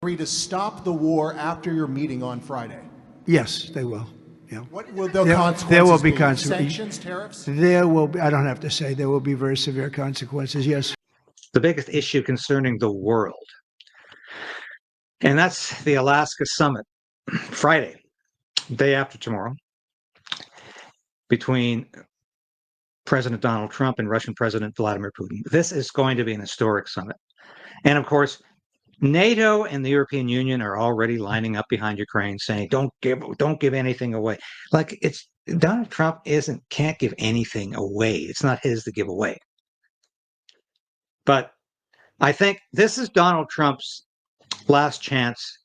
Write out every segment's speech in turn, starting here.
agree to stop the war after your meeting on Friday? Yes, they will. Yeah. What will the consequences There will be be? consequences. Sanctions, tariffs? There will be, I don't have to say, there will be very severe consequences, yes. The biggest issue concerning the world, and that's the Alaska summit, Friday, day after tomorrow, between President Donald Trump and Russian President Vladimir Putin. This is going to be an historic summit. And of course, NATO and the European Union are already lining up behind Ukraine saying, don't give anything away. Like, it's Donald Trump can't give anything away. It's not his to give away. But I think this is Donald Trump's last chance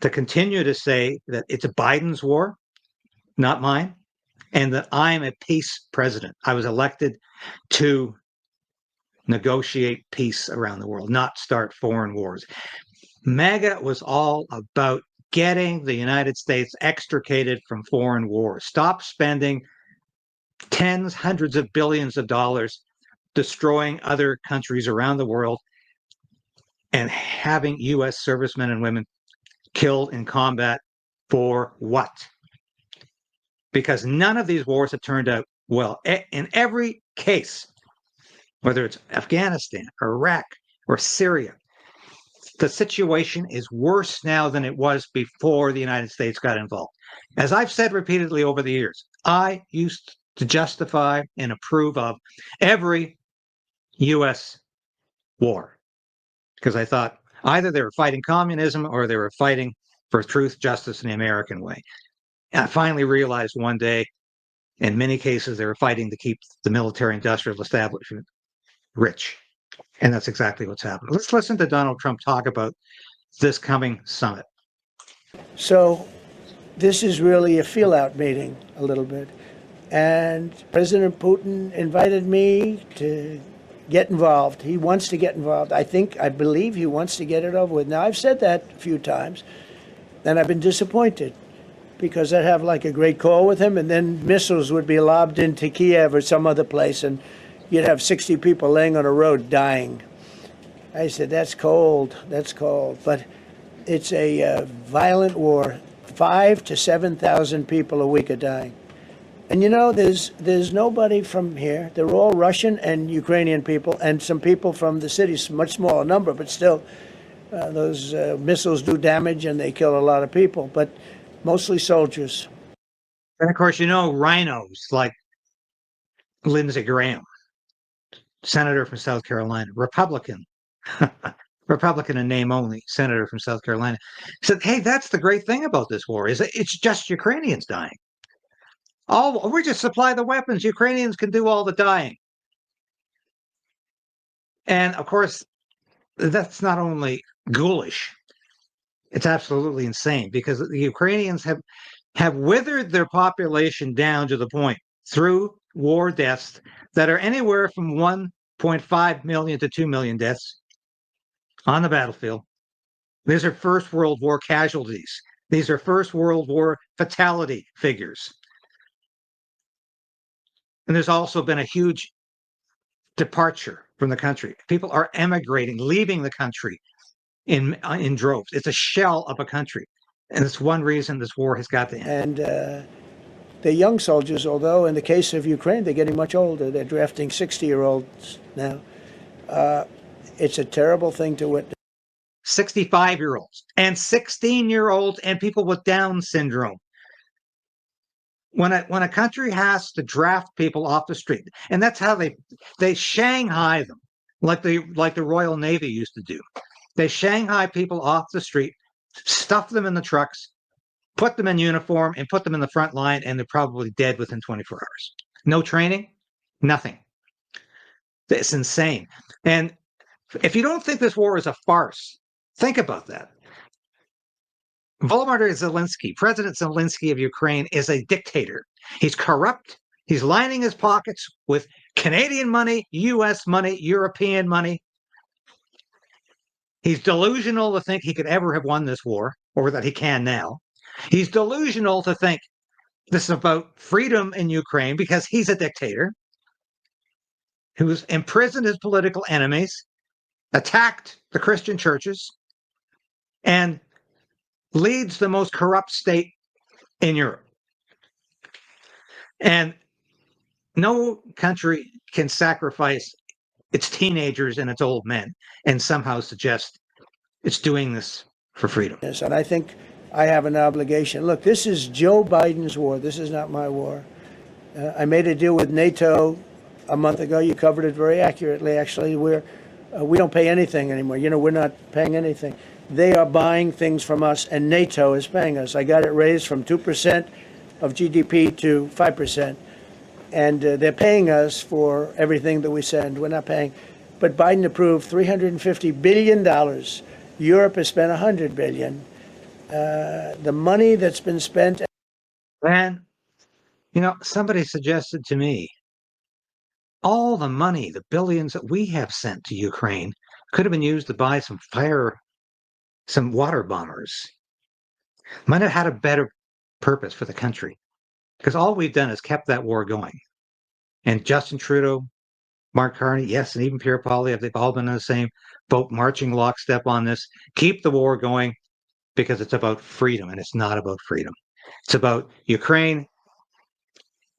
to continue to say that it's a Biden's war, not mine, and that I'm a peace president. I was elected to negotiate peace around the world, not start foreign wars. MAGA was all about getting the United States extricated from foreign wars. Stop spending tens, hundreds of billions of dollars destroying other countries around the world and having U.S. servicemen and women killed in combat for what? Because none of these wars have turned out well. In every case, whether it's Afghanistan, or Iraq, or Syria, the situation is worse now than it was before the United States got involved. As I've said repeatedly over the years, I used to justify and approve of every U.S. war because I thought either they were fighting communism or they were fighting for truth, justice, and the American way. And I finally realized one day, in many cases, they were fighting to keep the military-industrial establishment rich. And that's exactly what's happened. Let's listen to Donald Trump talk about this coming summit. So this is really a feel-out meeting, a little bit. And President Putin invited me to get involved. He wants to get involved. I believe he wants to get it over with. Now, I've said that a few times, and I've been disappointed because I'd have like a great call with him, and then missiles would be lobbed into Kiev or some other place, and you'd have 60 people laying on a road dying. I said, that's cold, that's cold. But it's a violent war. 5,000 to 7,000 people a week are dying. And you know, there's nobody from here. They're all Russian and Ukrainian people, and some people from the cities, much smaller number, but still, those missiles do damage and they kill a lot of people, but mostly soldiers. And of course, you know, rhinos like Lindsey Graham, senator from South Carolina, Republican in name only, senator from South Carolina, said, hey, that's the great thing about this war, is it's just Ukrainians dying. Oh, we just supply the weapons. Ukrainians can do all the dying. And of course, that's not only ghoulish, it's absolutely insane because the Ukrainians have withered their population down to the point through war deaths that are anywhere from 1.5 million to 2 million deaths on the battlefield. These are First World War casualties. These are First World War fatality figures. And there's also been a huge departure from the country. People are emigrating, leaving the country in droves. It's a shell of a country. And it's one reason this war has got to end. And they're young soldiers, although in the case of Ukraine, they're getting much older. They're drafting 60-year-olds now. It's a terrible thing to witness. 65-year-olds and 16-year-olds and people with Down syndrome. When a country has to draft people off the street, and that's how they Shanghai them, like the Royal Navy used to do. They Shanghai people off the street, stuff them in the trucks, put them in uniform, and put them in the front line, and they're probably dead within 24 hours. No training, nothing. It's insane. And if you don't think this war is a farce, think about that. Volodymyr Zelensky, President Zelensky of Ukraine, is a dictator. He's corrupt. He's lining his pockets with Canadian money, US money, European money. He's delusional to think he could ever have won this war, or that he can now. He's delusional to think this is about freedom in Ukraine because he's a dictator who's imprisoned his political enemies, attacked the Christian churches, and leads the most corrupt state in Europe. And no country can sacrifice its teenagers and its old men and somehow suggest it's doing this for freedom. Yes, and I think I have an obligation. Look, this is Joe Biden's war. This is not my war. I made a deal with NATO a month ago. You covered it very accurately, actually. We don't pay anything anymore. You know, we're not paying anything. They are buying things from us, and NATO is paying us. I got it raised from 2% of GDP to 5%. And they're paying us for everything that we send. We're not paying. But Biden approved $350 billion. Europe has spent $100 billion. The money that's been spent. And, you know, somebody suggested to me, all the money, the billions that we have sent to Ukraine could have been used to buy some water bombers. Might have had a better purpose for the country. Because all we've done is kept that war going. And Justin Trudeau, Mark Carney, yes, and even Pierre Poilievre, they've all been in the same boat, marching lockstep on this. Keep the war going because it's about freedom, and it's not about freedom. It's about Ukraine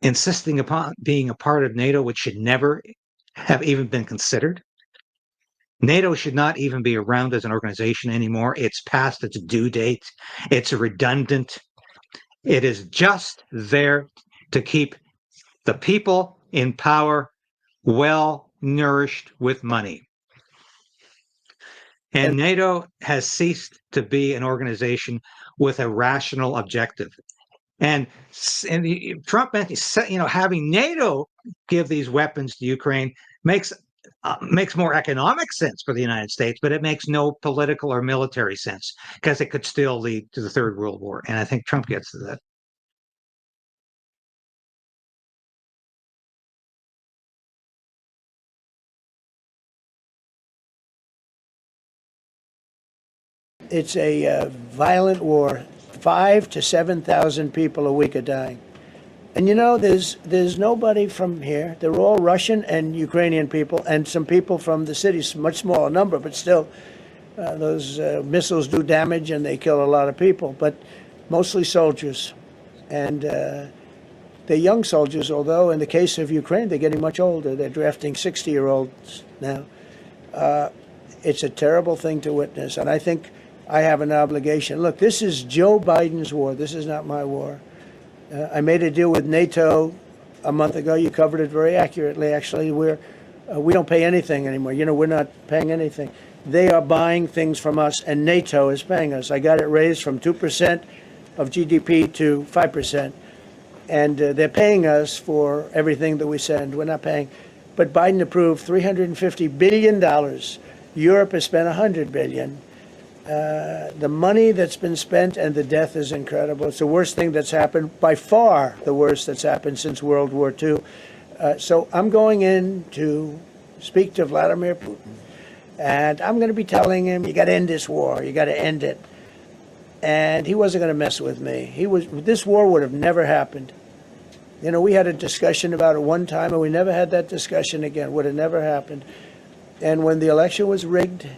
insisting upon being a part of NATO, which should never have even been considered. NATO should not even be around as an organization anymore. It's past its due date. It's redundant. It is just there to keep the people in power well nourished with money. And NATO has ceased to be an organization with a rational objective. And Trump, having NATO give these weapons to Ukraine makes more economic sense for the United States, but it makes no political or military sense because it could still lead to the Third World War. And I think Trump gets to that. It's a violent war. 5,000 to 7,000 people a week are dying. And you know, there's nobody from here. They're all Russian and Ukrainian people, and some people from the cities, much smaller number, but still, those missiles do damage and they kill a lot of people, but mostly soldiers. And they're young soldiers, although in the case of Ukraine, they're getting much older. They're drafting 60-year-olds now. It's a terrible thing to witness, and I think I have an obligation. Look, this is Joe Biden's war. This is not my war. I made a deal with NATO a month ago. You covered it very accurately, actually. We don't pay anything anymore. You know, we're not paying anything. They are buying things from us, and NATO is paying us. I got it raised from 2% of GDP to 5%. And they're paying us for everything that we send. We're not paying. But Biden approved $350 billion. Europe has spent $100 billion. The money that's been spent and the death is incredible. It's the worst thing that's happened, by far the worst that's happened since World War II. So I'm going in to speak to Vladimir Putin, and I'm going to be telling him, you got to end this war. You got to end it. And he wasn't going to mess with me. This war would have never happened. You know, we had a discussion about it one time, and we never had that discussion again. Would have never happened. And when the election was rigged,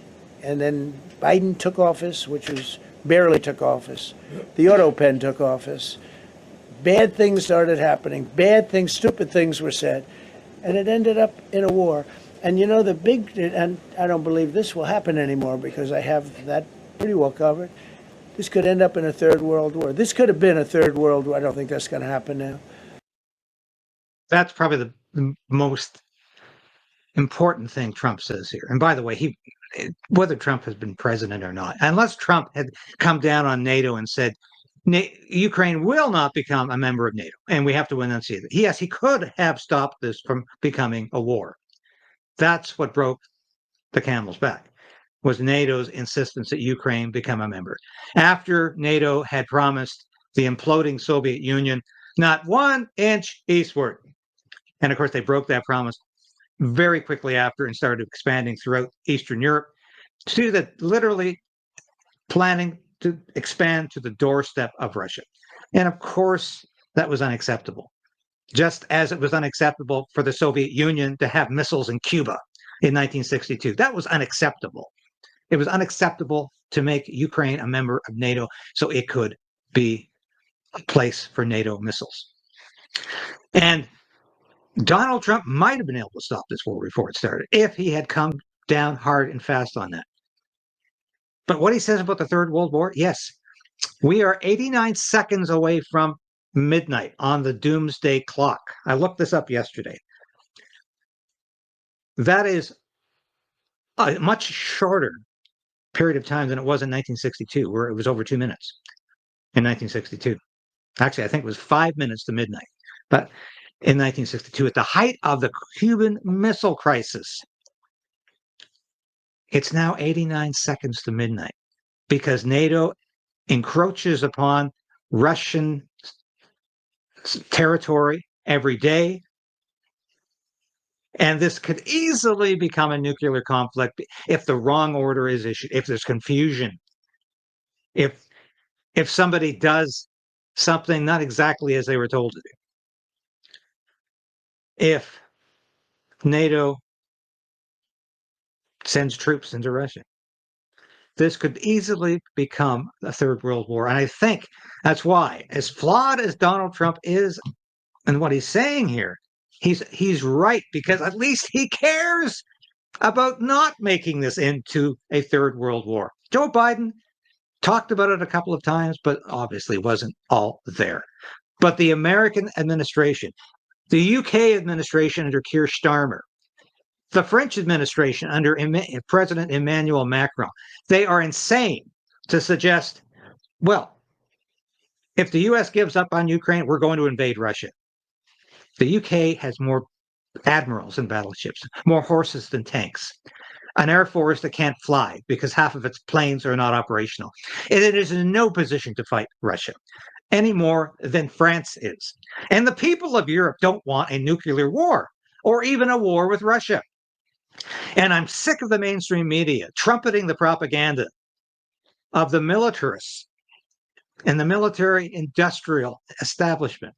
and then Biden took office, which was barely took office, the auto pen took office, bad things started happening. Bad things, stupid things were said. And it ended up in a war. And you know, and I don't believe this will happen anymore because I have that pretty well covered. This could end up in a third world war. This could have been a third world war. I don't think that's going to happen now. That's probably the most important thing Trump says here. And by the way, whether Trump has been president or not, unless Trump had come down on NATO and said, Ukraine will not become a member of NATO, and we have to enunciate it. Yes, he could have stopped this from becoming a war. That's what broke the camel's back, was NATO's insistence that Ukraine become a member. After NATO had promised the imploding Soviet Union not 1 inch eastward. And of course, they broke that promise very quickly after and started expanding throughout Eastern Europe, to literally planning to expand to the doorstep of Russia. And of course, that was unacceptable. Just as it was unacceptable for the Soviet Union to have missiles in Cuba in 1962. That was unacceptable. It was unacceptable to make Ukraine a member of NATO so it could be a place for NATO missiles. And Donald Trump might have been able to stop this war before it started if he had come down hard and fast on that. But what he says about the Third World War, yes, we are 89 seconds away from midnight on the doomsday clock. I looked this up yesterday. That is a much shorter period of time than it was in 1962, where it was over 2 minutes in 1962. Actually, I think it was 5 minutes to midnight. But in 1962, at the height of the Cuban Missile Crisis, it's now 89 seconds to midnight because NATO encroaches upon Russian territory every day. And this could easily become a nuclear conflict if the wrong order is issued, if there's confusion, if somebody does something not exactly as they were told to do. If NATO sends troops into Russia, this could easily become a third world war. And I think that's why, as flawed as Donald Trump is and what he's saying here, he's right, because at least he cares about not making this into a third world war. Joe Biden talked about it a couple of times, but obviously wasn't all there. But the American administration, the UK administration under Keir Starmer, the French administration under President Emmanuel Macron, they are insane to suggest, well, if the US gives up on Ukraine, we're going to invade Russia. The UK has more admirals and battleships, more horses than tanks, an air force that can't fly because half of its planes are not operational. And it is in no position to fight Russia any more than France is. And the people of Europe don't want a nuclear war or even a war with Russia. And I'm sick of the mainstream media trumpeting the propaganda of the militarists and the military industrial establishment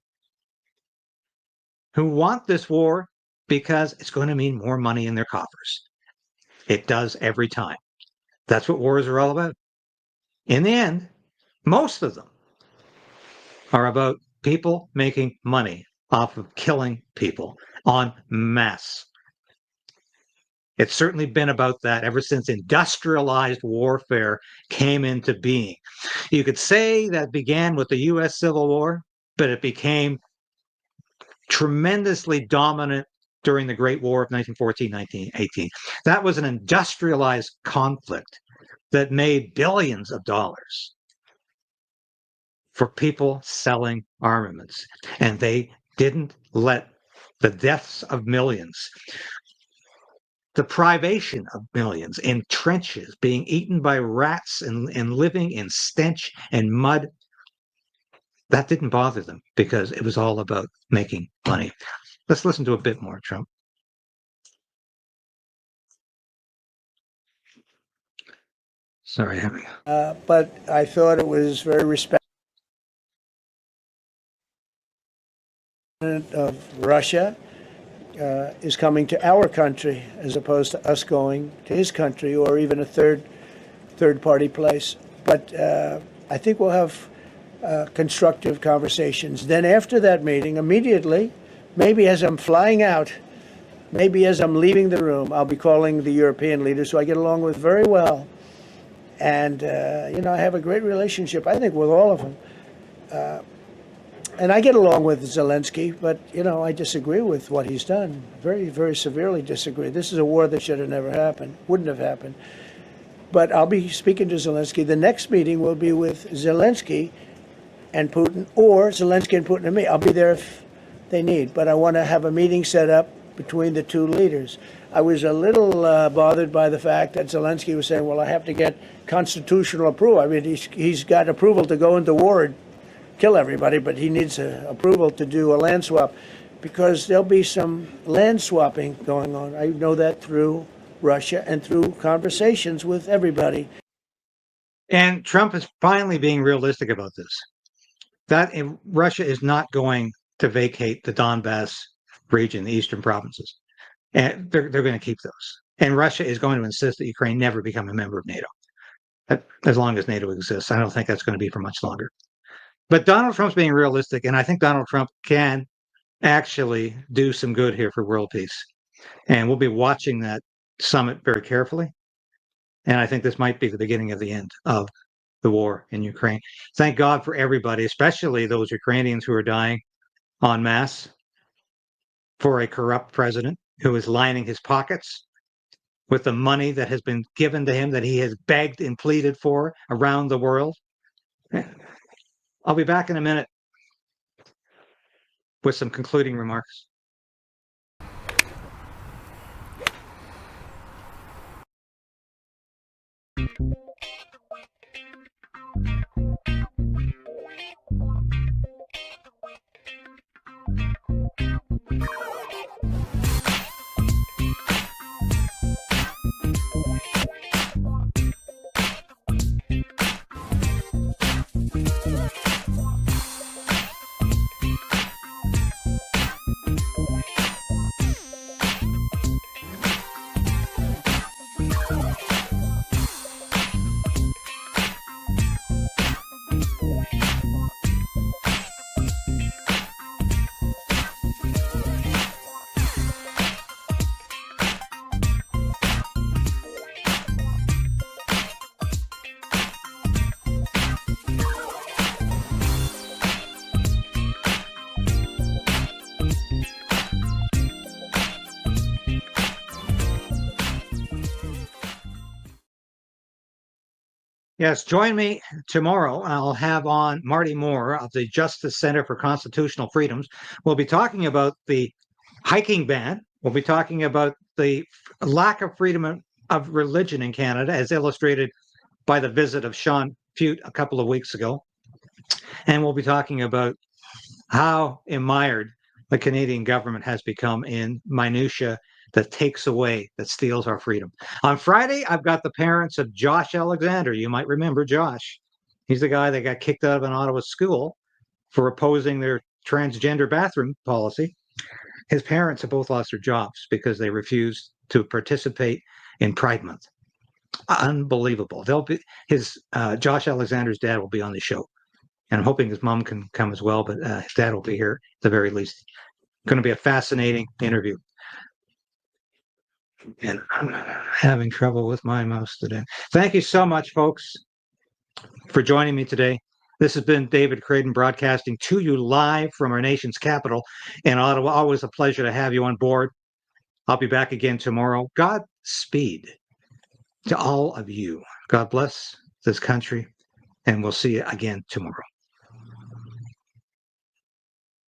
who want this war because it's going to mean more money in their coffers. It does every time. That's what wars are all about. In the end, most of them are about people making money off of killing people en masse. It's certainly been about that ever since industrialized warfare came into being. You could say that began with the U.S. Civil War, but it became tremendously dominant during the Great War of 1914-1918. That was an industrialized conflict that made billions of dollars for people selling armaments. And they didn't let the deaths of millions, the privation of millions in trenches, being eaten by rats and living in stench and mud, that didn't bother them because it was all about making money. Let's listen to a bit more, Trump. Sorry, Henry. But I thought it was very respectful of Russia is coming to our country as opposed to us going to his country or even a third party place. But I think we'll have constructive conversations. Then after that meeting, immediately, maybe as I'm flying out, maybe as I'm leaving the room, I'll be calling the European leaders who I get along with very well. And, I have a great relationship, I think, with all of them. And I get along with Zelensky, but, I disagree with what he's done. Very, very severely disagree. This is a war that should have never happened, wouldn't have happened. But I'll be speaking to Zelensky. The next meeting will be with Zelensky and Putin, or Zelensky and Putin and me. I'll be there if they need. But I want to have a meeting set up between the two leaders. I was a little bothered by the fact that Zelensky was saying, well, I have to get constitutional approval. I mean, he's got approval to go into war and kill everybody, but he needs approval to do a land swap because there'll be some land swapping going on. I know that through Russia and through conversations with everybody. And Trump is finally being realistic about this. That Russia is not going to vacate the Donbass region, the eastern provinces. And they're going to keep those. And Russia is going to insist that Ukraine never become a member of NATO. as long as NATO exists. I don't think that's going to be for much longer. But Donald Trump's being realistic, and I think Donald Trump can actually do some good here for world peace. And we'll be watching that summit very carefully. And I think this might be the beginning of the end of the war in Ukraine. Thank God for everybody, especially those Ukrainians who are dying en masse for a corrupt president who is lining his pockets with the money that has been given to him that he has begged and pleaded for around the world. I'll be back in a minute with some concluding remarks. Yes, join me tomorrow. I'll have on Marty Moore of the Justice Center for Constitutional Freedoms. We'll be talking about the hiking ban. We'll be talking about the lack of freedom of religion in Canada, as illustrated by the visit of Sean Fute a couple of weeks ago. And we'll be talking about how mired the Canadian government has become in minutia that takes away, that steals our freedom. On Friday, I've got the parents of Josh Alexander. You might remember Josh. He's the guy that got kicked out of an Ottawa school for opposing their transgender bathroom policy. His parents have both lost their jobs because they refused to participate in Pride Month. Unbelievable. They'll be Josh Alexander's dad will be on the show, and I'm hoping his mom can come as well. But his dad will be here at the very least. Going to be a fascinating interview. And I'm having trouble with my mouse today. Thank you so much, folks, for joining me today. This has been David Krayden broadcasting to you live from our nation's capital in Ottawa. Always a pleasure to have you on board. I'll be back again tomorrow. Godspeed to all of you. God bless this country, and we'll see you again tomorrow.